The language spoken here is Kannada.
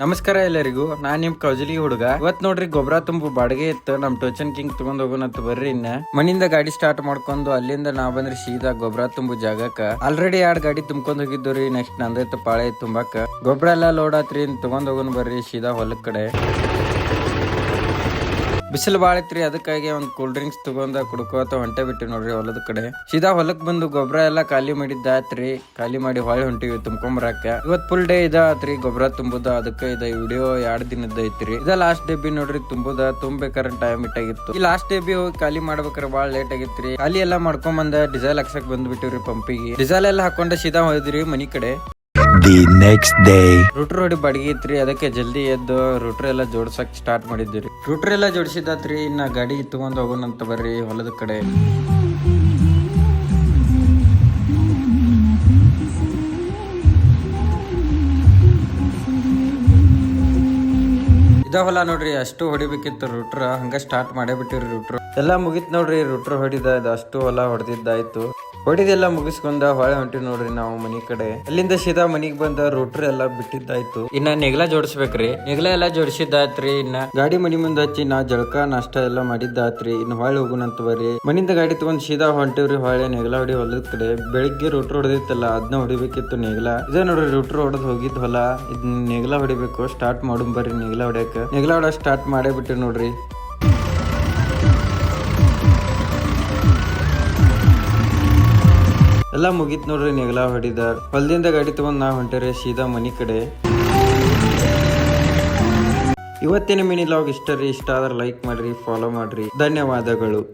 ನಮಸ್ಕಾರ ಎಲ್ಲರಿಗೂ, ನಾನ್ ನಿಮ್ ಕೌಜಲಿ ಹುಡುಗ. ಇವತ್ ನೋಡ್ರಿ ಗೊಬ್ಬರ ತುಂಬು ಬಾಡಿಗೆ ಇತ್ತು. ನಮ್ ಟೋಚನ್ ಕಿಂಗ್ ತಗೊಂಡ್ ಹೋಗೋಣಂತ ಬರ್ರಿ. ಇನ್ನ ಮನಿಂದ ಗಾಡಿ ಸ್ಟಾರ್ಟ್ ಮಾಡ್ಕೊಂಡು ಅಲ್ಲಿಂದ ನಾವ್ ಬಂದ್ರಿ ಸೀದಾ ಗೊಬ್ಬರ ತುಂಬು ಜಾಗಕ್ಕ. ಆಲ್ರೆಡಿ 2 ಗಾಡಿ ತುಂಬ್ಕೊಂಡ್ ಹೋಗಿದ್ವಿ. ನೆಕ್ಸ್ಟ್ ನಂದೈತ ಪಾಳೆ ತುಂಬಾಕ ಗೊಬ್ಬರ ಎಲ್ಲಾ ಲೋಡ್ ಆತ್ರಿ. ತಗೊಂಡ್ ಹೋಗೋಣ ಬರ್ರಿ ಸೀದಾ ಹೊಲಕ್ ಕಡೆ. ಬಿಸಿಲು ಬಾಳ ಐತ್ರಿ, ಅದಕ್ಕಾಗಿ ಒಂದ್ ಕೂಲ್ ಡ್ರಿಂಕ್ಸ್ ತಗೊಂಡ ಕುಡ್ಕೋತ ಹೊಂಟೆ ಬಿಟ್ಟಿ ನೋಡ್ರಿ ಹೊಲದ ಕಡೆ. ಸೀದಾ ಹೊಲಕ್ ಬಂದು ಗೊಬ್ಬರ ಎಲ್ಲಾ ಖಾಲಿ ಮಾಡಿದ್ದಾತ್ರಿ. ಖಾಲಿ ಮಾಡಿ ಹೊಳೆ ಹೊಂಟಿವಿ ತುಂಬ್ಕೊಂಬರಾಕ. ಇವತ್ ಫುಲ್ ಡೇ ಇದಾತ್ರಿ ಗೊಬ್ಬರ ತುಂಬುದ. ಅದಕ್ಕ ಇದ ವಿಡಿಯೋ 2 ದಿನದ ಐತ್ರಿ. ಇದ ಲಾಸ್ಟ್ ಡೇ ಬಿ ನೋಡ್ರಿ ತುಂಬುದ. ತುಂಬಬೇಕಾರ ಟೈಮ್ ಇಟ್ಟಾಗಿತ್ತು. ಈ ಲಾಸ್ಟ್ ಡೇ ಬಿ ಹೋಗಿ ಖಾಲಿ ಮಾಡ್ಬೇಕಾರ ಬಾಳ ಲೇಟ್ ಆಗಿತ್ರಿ. ಖಾಲಿ ಎಲ್ಲಾ ಮಾಡ್ಕೊಂಡ್ ಬಂದ ಡೀಸೆಲ್ ಹಾಕ್ಸಕ್ ಬಂದ್ಬಿಟ್ಟಿವ್ರಿ ಪಂಪಿಗೆ. ಡೀಸೆಲ್ ಎಲ್ಲಾ ಹಾಕೊಂಡ ಸೀದಾ ಹೋದ್ರಿ ಮನಿ ಕಡೆ. The next day. ರೂಟ್ರ್ ಹೊಡಿ ಬಾಡಿಗೆ ಇತ್ರಿ, ಅದಕ್ಕೆ ಜಲ್ದಿ ಎದ್ದು ರೂಟ್ರ್ ಎಲ್ಲ ಜೋಡ್ಸಕ್ ಸ್ಟಾರ್ಟ್ ಮಾಡಿದ್ವಿ. ರೂಟ್ರ್ ಎಲ್ಲ ಜೋಡಿಸಿದಾತ್ರಿ. ಇನ್ನ ಗಾಡಿ ತಗೊಂಡ್ ಹೋಗೋಣಂತ ಬರ್ರಿ ಹೊಲದ ಕಡೆ. ಇದ ಹೊಲ ನೋಡ್ರಿ, ಅಷ್ಟು ಹೊಡಿಬೇಕಿತ್ತು ರೂಟ್ರ್. ಹಂಗ ಸ್ಟಾರ್ಟ್ ಮಾಡೇ ಬಿಟ್ಟಿವ್ರಿ ರೂಟ್ರ್. ಎಲ್ಲಾ ಮುಗಿತ್ ನೋಡ್ರಿ ರೂಟ್ರ್ ಹೊಡಿದ. ಅಷ್ಟು ಹೊಲ ಹೊಡೆದಿದ್ದಾಯ್ತು. ಹೊಡಿದೆಲ್ಲ ಮುಗಿಸ್ಕೊಂಡ ಹೊಳೆ ಹೊಂಟಿವಿ ನೋಡ್ರಿ ನಾವು ಮನಿ ಕಡೆ. ಅಲ್ಲಿಂದ ಸೀದಾ ಮನಿಗ್ ಬಂದ ರೂಟ್ರ್ ಎಲ್ಲಾ ಬಿಟ್ಟಿದ್ದಾಯ್ತು. ಇನ್ನ ನೆಗ್ಲ ಜೋಡಿಸ್ಬೇಕ್ರಿ. ನೆಗ್ಲ ಎಲ್ಲಾ ಜೋಡಿಸಿದ್ದಾತ್ರಿ. ಇನ್ನ ಗಾಡಿ ಮನಿ ಮುಂದೆ ಹಚ್ಚಿ ನಾ ಜಳಕ ನಾಷ್ಟ ಎಲ್ಲಾ ಮಾಡಿದ್ದಾತ್ರಿ. ಇನ್ನು ಹೊಳೆ ಹೋಗುಣಂತ ಬರ್ರಿ. ಮನಿಂದ ಗಾಡಿ ತಗೊಂಡ್ ಸೀದಾ ಹೊಂಟಿವ್ರಿ ಹೊಳೆ ನೆಗ್ಲ ಹೊಡಿ ಹೊಲದ ಕಡೆ. ಬೆಳಿಗ್ಗೆ ರೂಟ್ರ್ ಹೊಡೆದಿತ್ತಲ್ಲ, ಅದನ್ನ ಹೊಡಿಬೇಕಿತ್ತು ನೆಗ್ಲ. ಇದೇ ನೋಡ್ರಿ ರೂಟ್ರ್ ಹೊಡೆದ್ ಹೋಗಿದ್ ಹೊಲ. ಇದ್ ನೆಗ್ಲ ಹೊಡಿಬೇಕು. ಸ್ಟಾರ್ಟ್ ಮಾಡುಂ ಬರ್ರಿ ನೆಗ್ಲ ಹೊಡ್ಯಾಕ. ನೆಗ್ಲ ಹೊಡ ಸ್ಟಾರ್ಟ್ ಮಾಡೇ ಬಿಟ್ಟಿವಿ ನೋಡ್ರಿ. ಎಲ್ಲಾ ಮುಗಿತ್ ನೋಡ್ರಿ ನೆಗ್ಲ ಹೊಡಿದಾರ್. ಹೊಲದಿಂದ ಗಾಡಿ ತಗೊಂಡ್ ನಾ ಹೊಂಟೇರಿ ಸೀದಾ ಮನಿ ಕಡೆ. ಇವತ್ತಿನ ಮಿನಿ ಲಾಗ್ ಇಷ್ಟ ರೀ. ಇಷ್ಟ ಆದ್ರೆ ಲೈಕ್ ಮಾಡ್ರಿ, ಫಾಲೋ ಮಾಡ್ರಿ. ಧನ್ಯವಾದಗಳು.